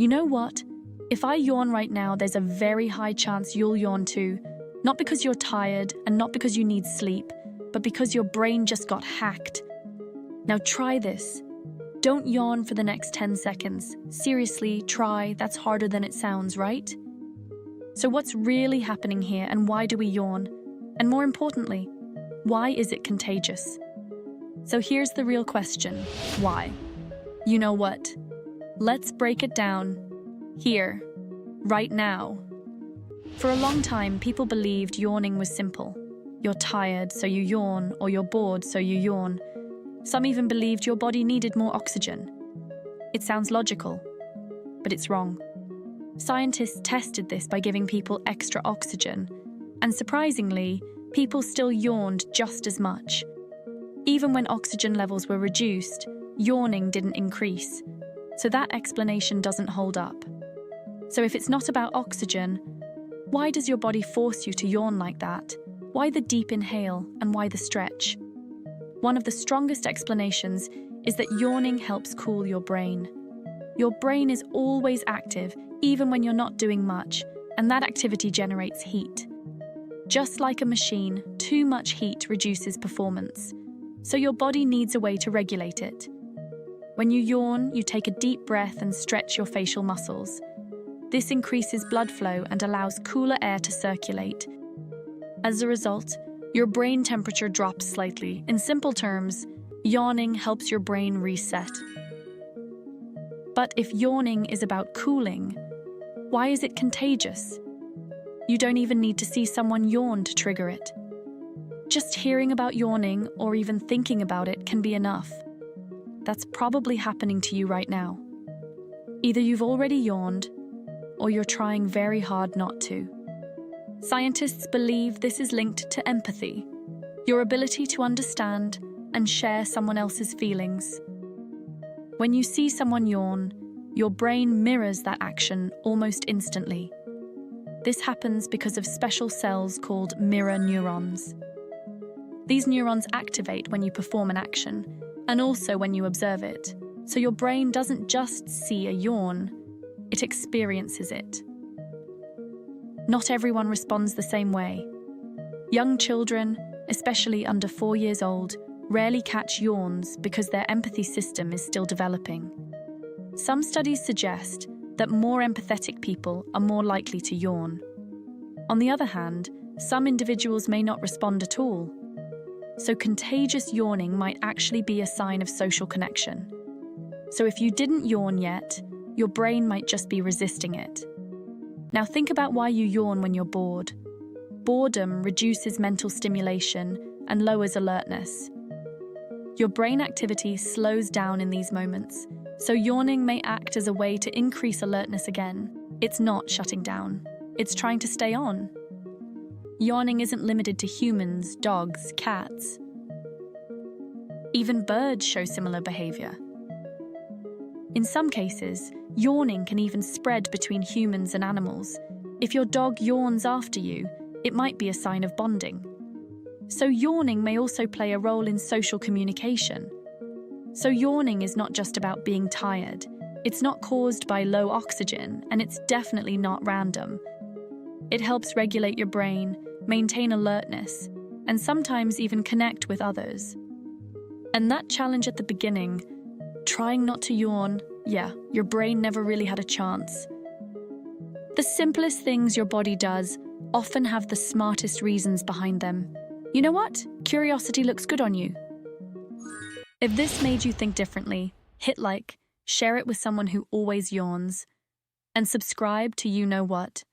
You know what? If I yawn right now, there's a very high chance you'll yawn too. Not because you're tired and not because you need sleep, but because your brain just got hacked. Now try this. Don't yawn for the next 10 seconds. Seriously, try. That's harder than it sounds, right? So what's really happening here, and why do we yawn? And more importantly, why is it contagious? So here's the real question. Why? You know what? Let's break it down. Here. Right now. For a long time, people believed yawning was simple. You're tired, so you yawn, or you're bored, so you yawn. Some even believed your body needed more oxygen. It sounds logical, but it's wrong. Scientists tested this by giving people extra oxygen, and surprisingly, people still yawned just as much. Even when oxygen levels were reduced, yawning didn't increase, so that explanation doesn't hold up. So if it's not about oxygen, why does your body force you to yawn like that? Why the deep inhale and why the stretch? One of the strongest explanations is that yawning helps cool your brain. Your brain is always active, even when you're not doing much, and that activity generates heat. Just like a machine, too much heat reduces performance, so your body needs a way to regulate it. When you yawn, you take a deep breath and stretch your facial muscles. This increases blood flow and allows cooler air to circulate. As a result, your brain temperature drops slightly. In simple terms, yawning helps your brain reset. But if yawning is about cooling, why is it contagious? You don't even need to see someone yawn to trigger it. Just hearing about yawning or even thinking about it can be enough. That's probably happening to you right now. Either you've already yawned, or you're trying very hard not to. Scientists believe this is linked to empathy, your ability to understand and share someone else's feelings. When you see someone yawn, your brain mirrors that action almost instantly. This happens because of special cells called mirror neurons. These neurons activate when you perform an action, and also when you observe it. So your brain doesn't just see a yawn, it experiences it. Not everyone responds the same way. Young children, especially under 4 years old, rarely catch yawns because their empathy system is still developing. Some studies suggest that more empathetic people are more likely to yawn. On the other hand, some individuals may not respond at all. So contagious yawning might actually be a sign of social connection. So if you didn't yawn yet, your brain might just be resisting it. Now think about why you yawn when you're bored. Boredom reduces mental stimulation and lowers alertness. Your brain activity slows down in these moments, so yawning may act as a way to increase alertness again. It's not shutting down. It's trying to stay on. Yawning isn't limited to humans, dogs, cats. Even birds show similar behavior. In some cases, yawning can even spread between humans and animals. If your dog yawns after you, it might be a sign of bonding. So yawning may also play a role in social communication. So yawning is not just about being tired. It's not caused by low oxygen, and it's definitely not random. It helps regulate your brain, maintain alertness, and sometimes even connect with others. And that challenge at the beginning, trying not to yawn, your brain never really had a chance. The simplest things your body does often have the smartest reasons behind them. You know what? Curiosity looks good on you. If this made you think differently, hit like, share it with someone who always yawns, and subscribe to You Know What.